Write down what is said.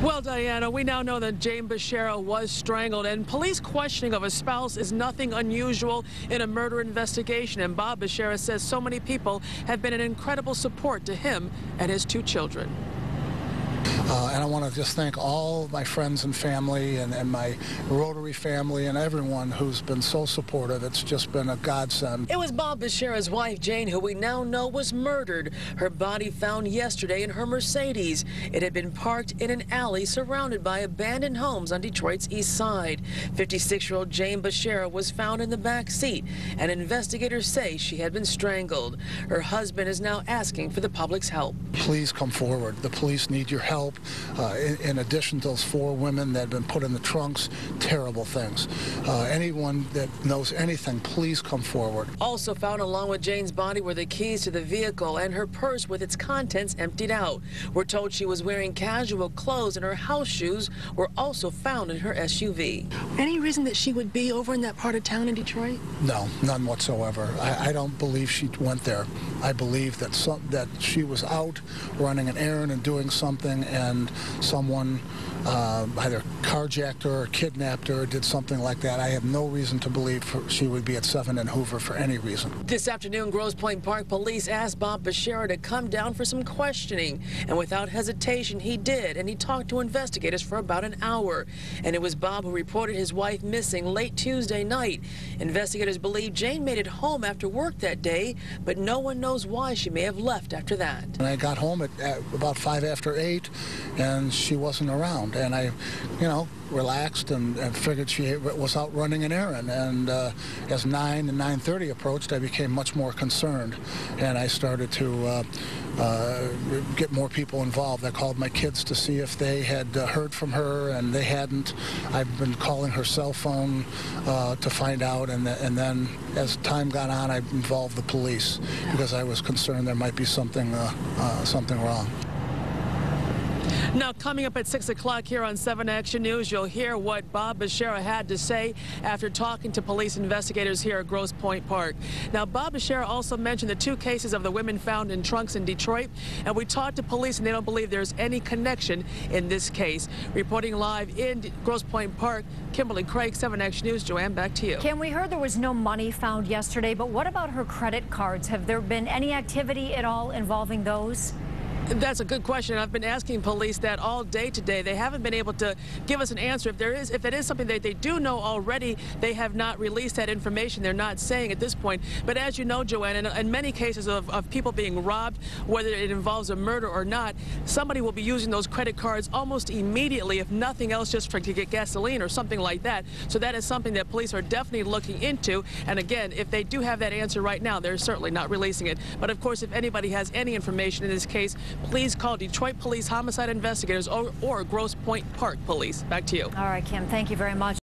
Well, Diana, we now know that Jane Becerra was strangled, and police questioning of a spouse is nothing unusual in a murder investigation. And Bob Becerra says so many people have been an incredible support to him and his two children. And I want to just thank all of my friends and family and my Rotary family and everyone who's been so supportive. It's just been a godsend. It was Bob Becerra's wife, Jane, who we now know was murdered. Her body found yesterday in her Mercedes. It had been parked in an alley surrounded by abandoned homes on Detroit's east side. 56-year-old Jane Becerra was found in the back seat, and investigators say she had been strangled. Her husband is now asking for the public's help. Please come forward. The police need your help. In addition to those 4 women that have been put in the trunks, terrible things. Anyone that knows anything, please come forward. Also found along with Jane's body were the keys to the vehicle and her purse with its contents emptied out. We're told she was wearing casual clothes, and her house shoes were also found in her SUV. Any reason that she would be over in that part of town in Detroit? No, none whatsoever. I don't believe she went there. I believe that she was out running an errand and doing something, and someone either carjacked her or kidnapped her or did something like that. I have no reason to believe she would be at 7 and Hoover for any reason. This afternoon, Grosse Pointe Park police asked Bob Becerra to come down for some questioning, and without hesitation he did, and he talked to investigators for about an hour. And it was Bob who reported his wife missing late Tuesday night. Investigators believe Jane made it home after work that day, but no one knows why she may have left after that. And I got home at about 5 after 8, and she wasn't around. And I, relaxed and figured she was out running an errand. And as 9 and 9:30 approached, I became much more concerned, and I started to get more people involved. I called my kids to see if they had heard from her, and they hadn't. I've been calling her cell phone to find out, and then as time got on, I involved the police because I was concerned there might be something wrong. Now, coming up at 6 o'clock here on 7 Action News, you'll hear what Bob Becerra had to say after talking to police investigators here at Grosse Pointe Park. Now, Bob Becerra also mentioned the 2 cases of the women found in trunks in Detroit, and we talked to police, and they don't believe there's any connection in this case. Reporting live in Grosse Pointe Park, Kimberly Craig, 7 Action News. Joanne, back to you. Kim, we heard there was no money found yesterday, but what about her credit cards? Have there been any activity at all involving those? That's a good question. I've been asking police that all day today. They haven't been able to give us an answer. If it is something that they do know already, they have not released that information. They're not saying at this point. But as you know, Joanne, in many cases of people being robbed, whether it involves a murder or not, somebody will be using those credit cards almost immediately, if nothing else, just to get gasoline or something like that. So that is something that police are definitely looking into. And again, if they do have that answer right now, they're certainly not releasing it. But of course, if anybody has any information in this case, please call Detroit Police Homicide Investigators or Grosse Pointe Park Police. Back to you. All right, Kim, thank you very much.